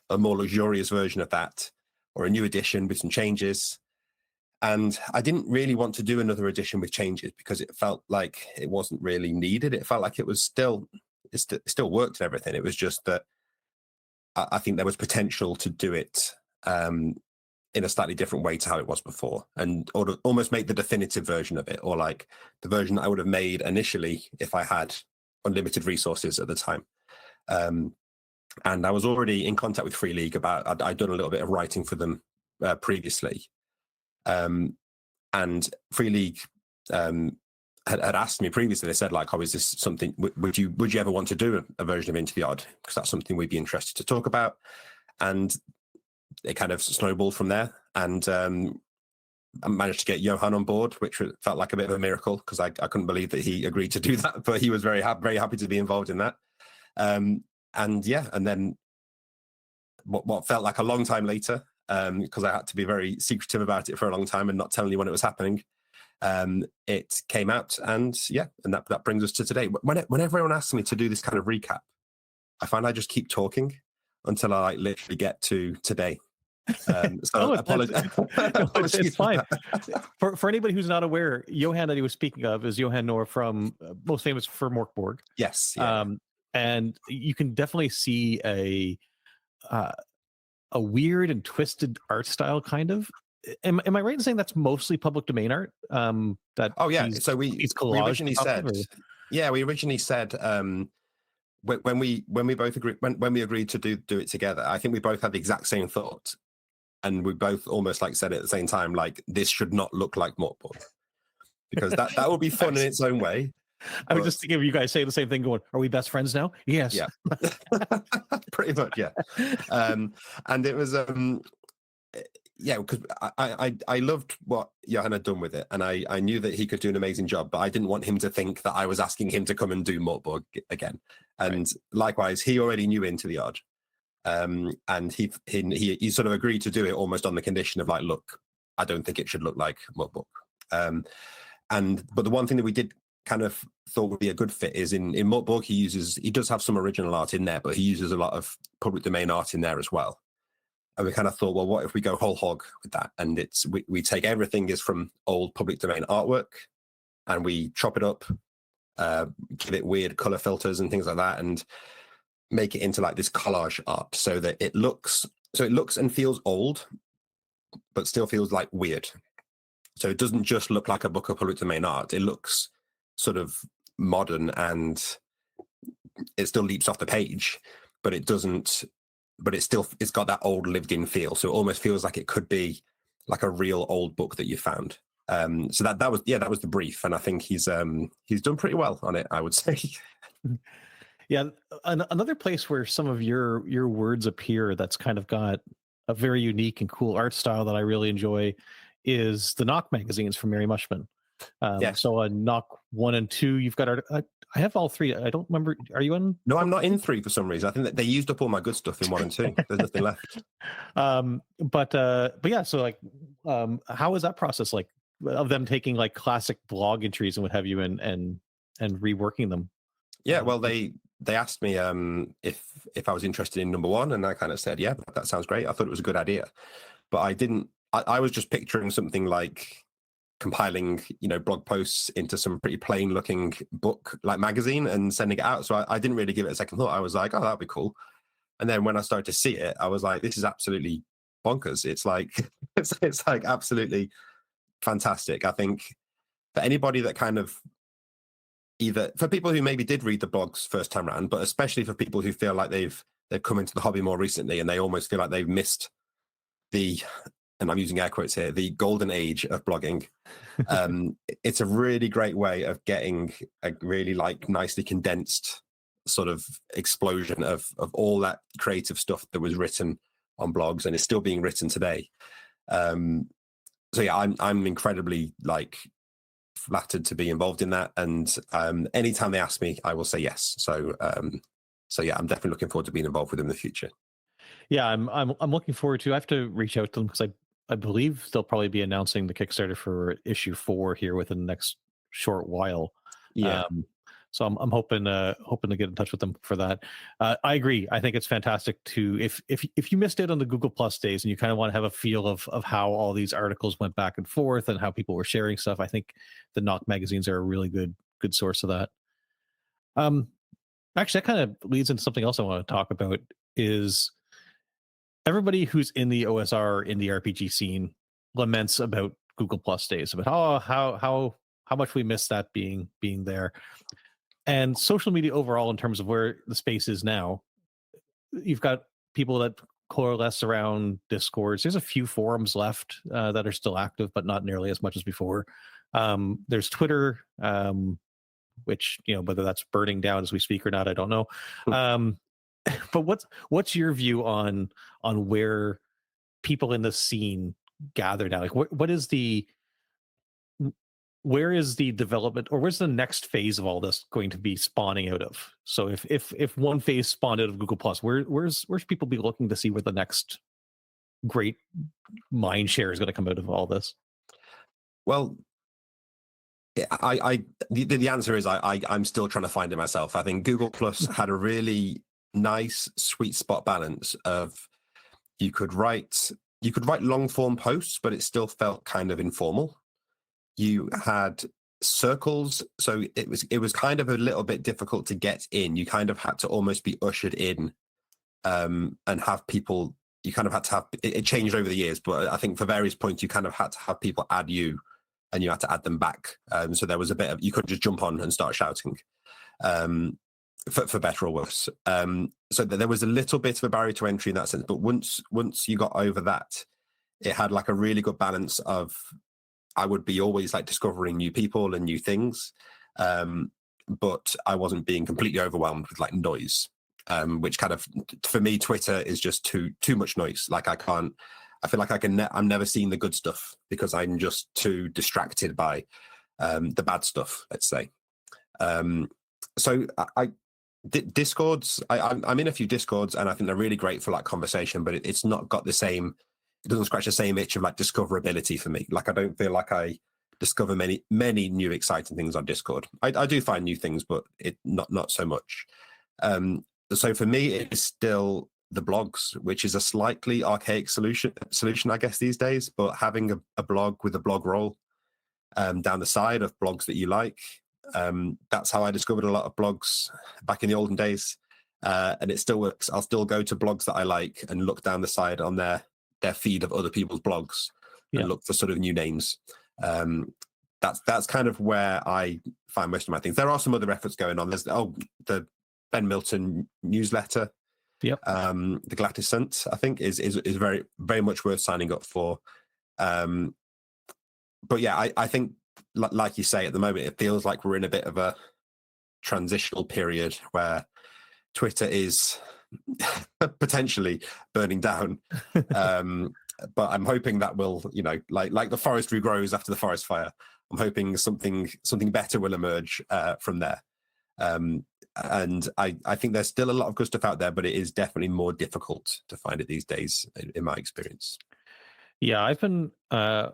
luxurious version of that, or a new edition with some changes?" And I didn't really want to do another edition with changes because it felt like it wasn't really needed. It felt like it still worked and everything. It was just that I think there was potential to do it in a slightly different way to how it was before, and or to almost make the definitive version of it, or like the version that I would have made initially if I had unlimited resources at the time. And I was already in contact with Free League about, I'd done a little bit of writing for them previously. And Free League had asked me previously, they said like, "Oh, is this something, would you ever want to do a version of Into the Odd? Because that's something we'd be interested to talk about." And it kind of snowballed from there, and I managed to get Johan on board, which felt like a bit of a miracle because I couldn't believe that he agreed to do that, but he was very happy to be involved in that. And then what felt like a long time later, because I had to be very secretive about it for a long time and not tell anyone it was happening, it came out, and that brings us to today. Whenever everyone asks me to do this kind of recap, I find I just keep talking until I literally get to today. So apologize. It's fine. For anybody who's not aware, Johan that he was speaking of is Johan Noor from most famous for Morkborg. Yes. Yeah. And you can definitely see a weird and twisted art style, kind of. Am I right in saying that's mostly public domain art? So we originally said when we both agreed when we agreed to do it together, I think we both had the exact same thought, and we both almost like said it at the same time, like, this should not look like Morkborg, because that would be fun in its own way. I was just thinking of you guys saying the same thing, going, "Are we best friends now?" Yes. Yeah. Pretty much, yeah. And it was because I loved what Johan had done with it, and I knew that he could do an amazing job, but I didn't want him to think that I was asking him to come and do Morkborg again. And likewise, he already knew Into the Odd, and he sort of agreed to do it almost on the condition of like, "Look, I don't think it should look like Morkborg." But the one thing that we did kind of thought would be a good fit is in Morkborg, he does have some original art in there, but he uses a lot of public domain art in there as well. And we kind of thought, well, what if we go whole hog with that? And we take everything is from old public domain artwork, and we chop it up, give it weird color filters and things like that, and make it into like this collage art, so that it looks and feels old, but still feels like weird. So it doesn't just look like a book of public domain art. It looks sort of modern, and it still leaps off the page, but it doesn't. But it's got that old lived in feel. So it almost feels like it could be like a real old book that you found. So that was the brief. And I think he's done pretty well on it, I would say. Yeah. Another place where some of your words appear that's kind of got a very unique and cool art style that I really enjoy is the Knock magazines from Mary Mushman. So on Knock 1 and 2, you've got I have all three. I don't remember. Are you in? No, I'm not in 3 for some reason. I think that they used up all my good stuff in 1 and 2. There's nothing left. But yeah. So like, how is that process like of them taking like classic blog entries and what have you and reworking them? Yeah, well, they asked me if I was interested in number 1, and I kind of said, yeah, that sounds great. I thought it was a good idea, but I didn't. I was just picturing something like compiling, blog posts into some pretty plain looking book like magazine and sending it out. So I didn't really give it a second thought. I was like, oh, that'd be cool. And then when I started to see it, I was like, this is absolutely bonkers. It's like it's like absolutely fantastic. I think for anybody that kind of, either for people who maybe did read the blogs first time around, but especially for people who feel like they've come into the hobby more recently and they almost feel like they've missed the, and I'm using air quotes here, the golden age of blogging. It's a really great way of getting a really like nicely condensed sort of explosion of all that creative stuff that was written on blogs and is still being written today. So yeah, I'm incredibly like flattered to be involved in that, and anytime they ask me, I will say yes. So yeah, I'm definitely looking forward to being involved with them in the future. Yeah, I'm looking forward to. I have to reach out to them because I believe they'll probably be announcing the Kickstarter for issue 4 here within the next short while. Yeah. So I'm hoping to get in touch with them for that. I agree. I think it's fantastic to if you missed it on the Google Plus days and you kind of want to have a feel of how all these articles went back and forth and how people were sharing stuff. I think the Knock magazines are a really good source of that. Actually, that kind of leads into something else I want to talk about. Is everybody who's in the OSR in the RPG scene laments about Google Plus days, about how much we miss that being there. And social media overall, in terms of where the space is now, you've got people that coalesce around Discords. There's a few forums left that are still active, but not nearly as much as before. There's Twitter, which, whether that's burning down as we speak or not, I don't know. But what's your view on where people in the scene gather now? Like, what is where is the development, or where's the next phase of all this going to be spawning out of? So if one phase spawned out of Google Plus, where's people be looking to see where the next great mind share is going to come out of all this? Well, the answer is I'm still trying to find it myself. I think Google Plus had a really nice sweet spot balance of you could write long form posts, but it still felt kind of informal. You had circles, so it was kind of a little bit difficult to get in. You kind of had to almost be ushered in, and have people. You kind of had to have it changed over the years, but I think for various points you kind of had to have people add you, and you had to add them back. So there was a bit of, you couldn't just jump on and start shouting, for better or worse. So there was a little bit of a barrier to entry in that sense, but once you got over that, it had like a really good balance of, I would be always like discovering new people and new things, but I wasn't being completely overwhelmed with like noise, which kind of, for me, Twitter is just too much noise. Like I feel like I'm never seeing the good stuff because I'm just too distracted by the bad stuff, let's say. So Discords, I'm in a few Discords, and I think they're really great for like conversation, but it's not got the same, it doesn't scratch the same itch of like discoverability for me. Like I don't feel like I discover many new exciting things on Discord. I do find new things, but it not so much. So for me, it's still the blogs, which is a slightly archaic solution, I guess, these days. But having a blog with a blog roll down the side of blogs that you like, that's how I discovered a lot of blogs back in the olden days, and it still works. I'll still go to blogs that I like and look down the side on their feed of other people's blogs and look for sort of new names. That's kind of where I find most of my things. There are some other efforts going on. There's the Ben Milton newsletter. Yep. The Glatiscent, I think, is very, very much worth signing up for. But yeah, I think, like you say, at the moment, it feels like we're in a bit of a transitional period where Twitter is potentially burning down. But I'm hoping that will, like the forest regrows after the forest fire. I'm hoping something better will emerge from there. And I think there's still a lot of good stuff out there, but it is definitely more difficult to find it these days, in my experience. Yeah, I've been I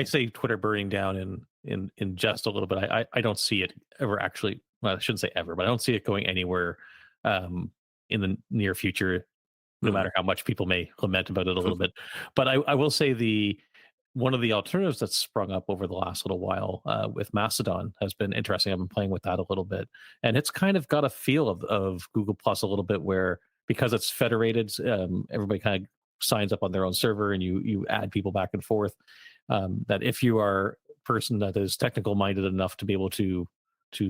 say Twitter burning down in just a little bit. I don't see it ever actually. Well, I shouldn't say ever, but I don't see it going anywhere in the near future. No matter how much people may lament about it a little bit, but I will say one of the alternatives that's sprung up over the last little while with Mastodon has been interesting. I've been playing with that a little bit, and it's kind of got a feel of Google Plus a little bit, where because it's federated, everybody kind of signs up on their own server, and you add people back and forth. That if you are a person that is technical minded enough to be able to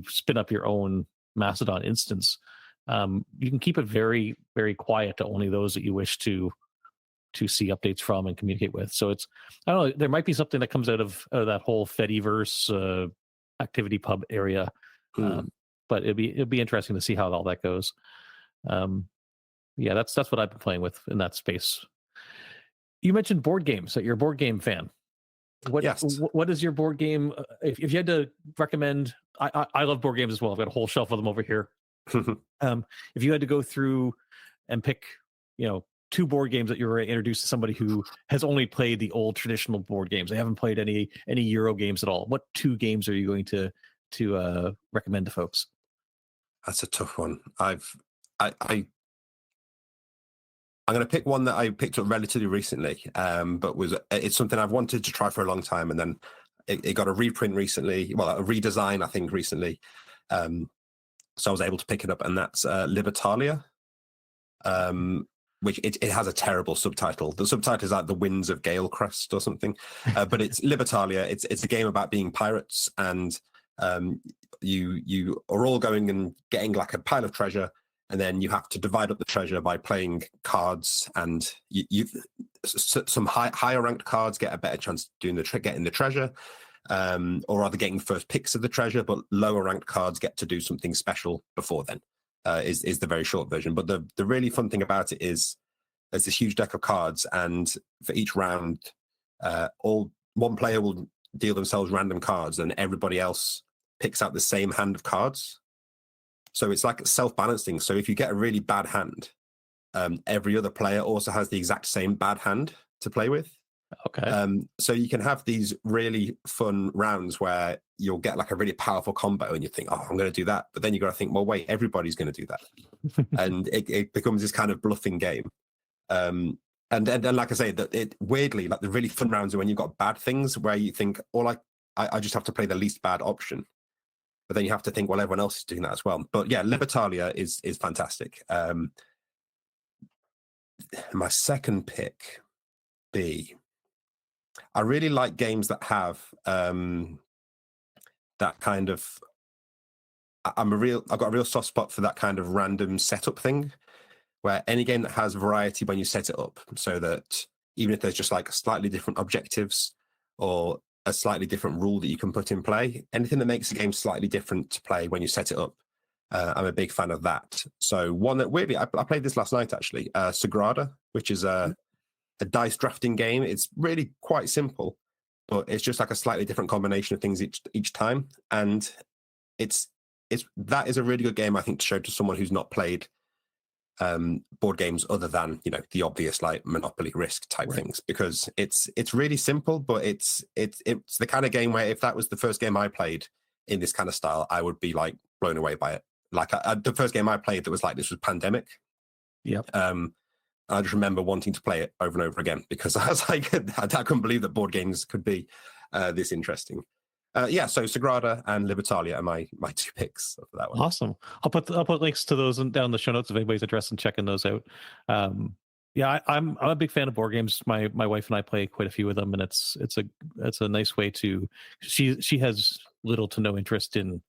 spin up your own Mastodon instance, you can keep it very, very quiet to only those that you wish to see updates from and communicate with. So it's, I don't know, there might be something that comes out of that whole Fediverse activity pub area, but it'd be interesting to see how all that goes. Yeah, that's what I've been playing with in that space. You mentioned board games, that you're a board game fan. What is your board game? If you had to recommend, I love board games as well. I've got a whole shelf of them over here. If you had to go through and pick, 2 board games that you're introduced to somebody who has only played the old traditional board games, they haven't played any Euro games at all, what 2 games are you going to recommend to folks? That's a tough one. I'm going to pick one that I picked up relatively recently, but it's something I've wanted to try for a long time, and then it got a reprint recently, well, a redesign, I think, recently. So I was able to pick it up, and that's Libertalia, which it has a terrible subtitle. The subtitle is like The Winds of Galecrest or something, but it's Libertalia. It's a game about being pirates, and you are all going and getting like a pile of treasure, and then you have to divide up the treasure by playing cards, and some higher ranked cards get a better chance of doing getting the treasure. Or rather getting first picks of the treasure, but lower ranked cards get to do something special before then, is the very short version. But the really fun thing about it is there's this huge deck of cards, and for each round, one player will deal themselves random cards, and everybody else picks out the same hand of cards. So it's like self-balancing. So if you get a really bad hand, every other player also has the exact same bad hand to play with. Okay. So you can have these really fun rounds where you'll get like a really powerful combo, and you think, oh, I'm going to do that. But then you got to think, well, wait, everybody's going to do that. And it becomes this kind of bluffing game. And then, like I say, that it weirdly, like the really fun rounds are when you've got bad things where you think, I just have to play the least bad option. But then you have to think, well, everyone else is doing that as well. But yeah, Libertalia is fantastic. My second pick, I really like games that have that kind of. I've got a real soft spot for that kind of random setup thing, where any game that has variety when you set it up, so that even if there's just like slightly different objectives or a slightly different rule that you can put in play, anything that makes the game slightly different to play when you set it up, I'm a big fan of that. So one that weirdly, I played this last night actually, Sagrada, which is a dice drafting game. It's really quite simple, but it's just like a slightly different combination of things each time, and that is a really good game, I think, to show to someone who's not played board games other than the obvious like Monopoly, Risk type things, because it's really simple, but it's the kind of game where if that was the first game I played in this kind of style, I would be like blown away by it. Like the first game I played that was like this was Pandemic. Yep. I just remember wanting to play it over and over again because I was like, I couldn't believe that board games could be this interesting. So Sagrada and Libertalia are my 2 picks for that one. Awesome. I'll put links to those down in the show notes if anybody's interested in checking those out. I'm a big fan of board games. My wife and I play quite a few of them, and it's a nice way to. She has little to no interest in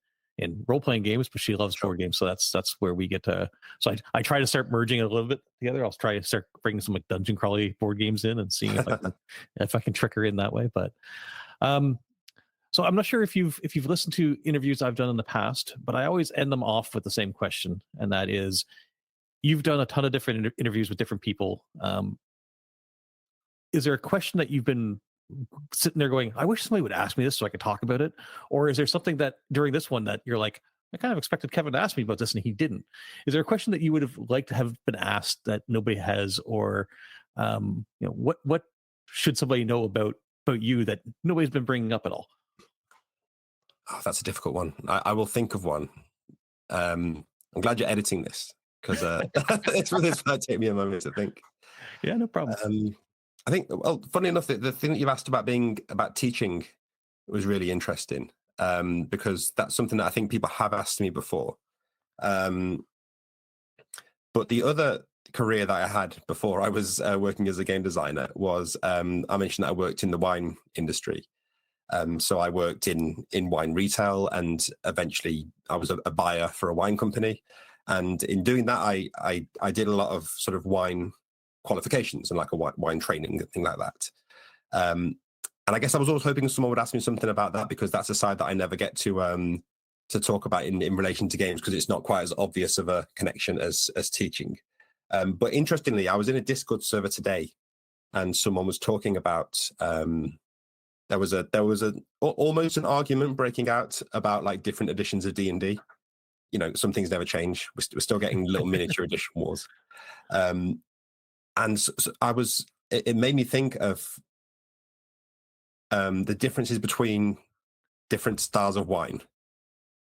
role playing games, but she loves board games. So that's where we get to. So I try to start merging it a little bit together. I'll try to start bringing some like dungeon crawly board games in and seeing if I can trick her in that way. But so I'm not sure if you've listened to interviews I've done in the past, but I always end them off with the same question, and that is, you've done a ton of different interviews with different people. Is there a question that you've been sitting there going, I wish somebody would ask me this so I could talk about it? Or is there something that during this one that you're like, I kind of expected Kevin to ask me about this, and he didn't. Is there a question that you would have liked to have been asked that nobody has, or what should somebody know about you that nobody's been bringing up at all? Oh, that's a difficult one. I will think of one. I'm glad you're editing this, because it's really going to take me a moment to think. Yeah, no problem. I think, well, funny enough, the thing that you've asked about teaching was really interesting, because that's something that I think people have asked me before. But the other career that I had before I was working as a game designer was, I mentioned that I worked in the wine industry. So I worked in wine retail, and eventually I was a buyer for a wine company. And in doing that, I did a lot of sort of wine qualifications and like a wine training and thing like that. And I guess I was always hoping someone would ask me something about that, because that's a side that I never get to talk about in relation to games, because it's not quite as obvious of a connection as teaching. But interestingly, I was in a Discord server today, and someone was talking about there was almost an argument breaking out about like different editions of D&D. Some things never change. We're still getting little miniature edition wars. And so it made me think of the differences between different styles of wine.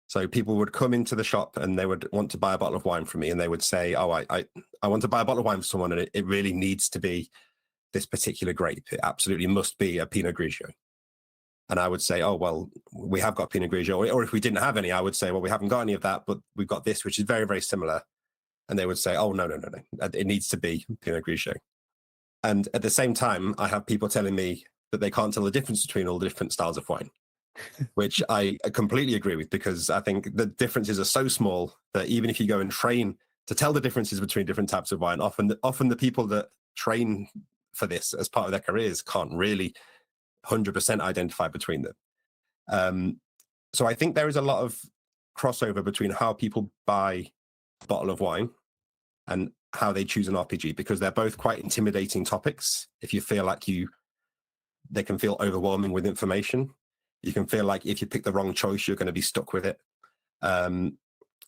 So people would come into the shop and they would want to buy a bottle of wine from me, and they would say, "Oh, I want to buy a bottle of wine for someone, and it really needs to be this particular grape. It absolutely must be a Pinot Grigio." And I would say, "Oh, well, we have got Pinot Grigio." Or if we didn't have any, I would say, "Well, we haven't got any of that, but we've got this, which is very, very similar." And they would say, "Oh, no. It needs to be Pinot Grigio." And at the same time, I have people telling me that they can't tell the difference between all the different styles of wine, which I completely agree with, because I think the differences are so small that even if you go and train to tell the differences between different types of wine, often the people that train for this as part of their careers can't really 100% identify between them. So I think there is a lot of crossover between how people buy a bottle of wine and how they choose an RPG, because they're both quite intimidating topics. If you feel like they can feel overwhelming with information. You can feel like if you pick the wrong choice, you're going to be stuck with it.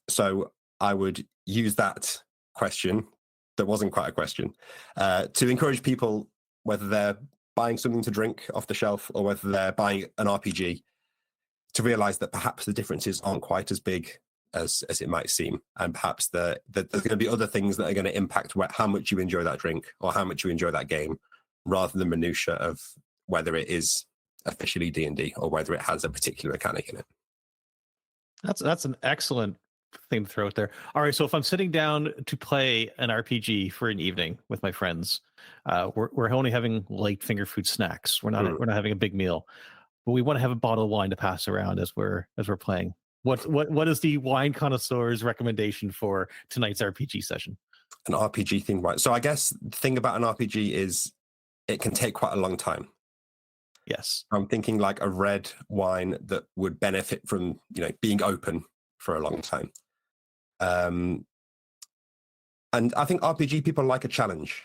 So I would use that question, that wasn't quite a question, to encourage people, whether they're buying something to drink off the shelf or whether they're buying an RPG, to realize that perhaps the differences aren't quite as big as it might seem. And perhaps there's going to be other things that are going to impact how much you enjoy that drink or how much you enjoy that game, rather than minutiae of whether it is officially D&D or whether it has a particular mechanic in it. That's an excellent thing to throw out there. All right, so if I'm sitting down to play an RPG for an evening with my friends, we're only having light finger food snacks. We're not having a big meal, but we want to have a bottle of wine to pass around as we're playing. What is the wine connoisseur's recommendation for tonight's RPG session? An RPG thing, right? So I guess the thing about an RPG is it can take quite a long time. Yes. I'm thinking like a red wine that would benefit from, being open for a long time. And I think RPG people like a challenge.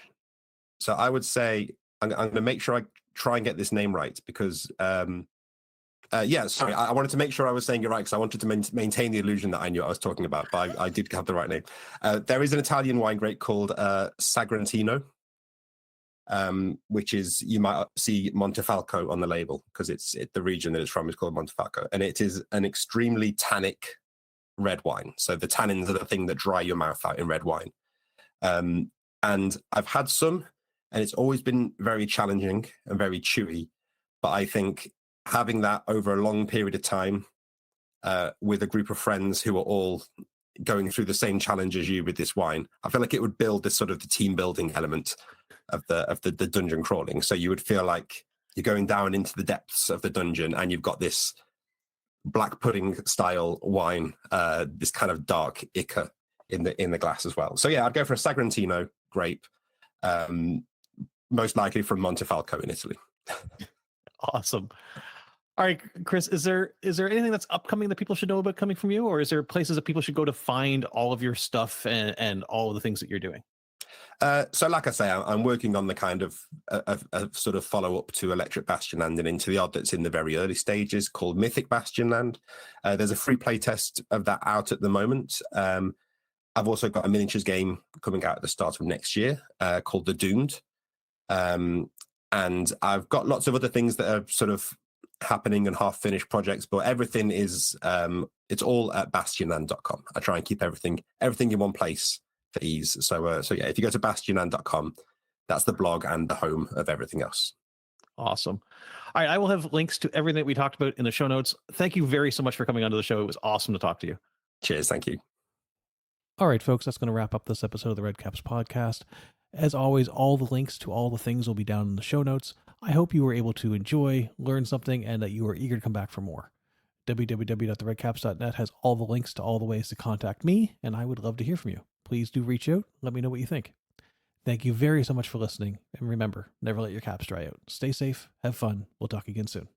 So I would say, I'm going to make sure I try and get this name right, because, I wanted to make sure I was saying it right, because I wanted to maintain the illusion that I knew what I was talking about, but I did have the right name. There is an Italian wine grape called Sagrantino, which is, you might see Montefalco on the label, because the region that it's from is called Montefalco, and it is an extremely tannic red wine. So the tannins are the thing that dry your mouth out in red wine. And I've had some, and it's always been very challenging and very chewy. But I think having that over a long period of time, with a group of friends who are all going through the same challenge as you with this wine, I feel like it would build this sort of the team building element of the dungeon crawling. So you would feel like you're going down into the depths of the dungeon, and you've got this black pudding style wine, this kind of dark ichor in the glass as well. So yeah, I'd go for a Sagrantino grape, most likely from Montefalco in Italy. Awesome. All right, Chris, is there anything that's upcoming that people should know about coming from you, or is there places that people should go to find all of your stuff and all of the things that you're doing? So, like I say, I'm working on the kind of a sort of follow up to Electric Bastionland and Into the Odd that's in the very early stages called Mythic Bastionland. There's a free play test of that out at the moment. I've also got a miniatures game coming out at the start of next year called The Doomed. And I've got lots of other things that are sort of happening and half finished projects, but everything is it's all at bastionland.com. I try and keep everything in one place for ease. So yeah, if you go to bastionland.com, that's the blog and the home of everything else. Awesome. All right, I will have links to everything that we talked about in the show notes. Thank you very so much for coming onto the show. It was awesome to talk to you. Cheers. Thank you. All right, folks, that's going to wrap up this episode of the Redcaps Podcast. As always, all the links to all the things will be down in the show notes. I hope you were able to enjoy, learn something, and that you are eager to come back for more. www.theredcaps.net has all the links to all the ways to contact me, and I would love to hear from you. Please do reach out. Let me know what you think. Thank you very so much for listening. And remember, never let your caps dry out. Stay safe. Have fun. We'll talk again soon.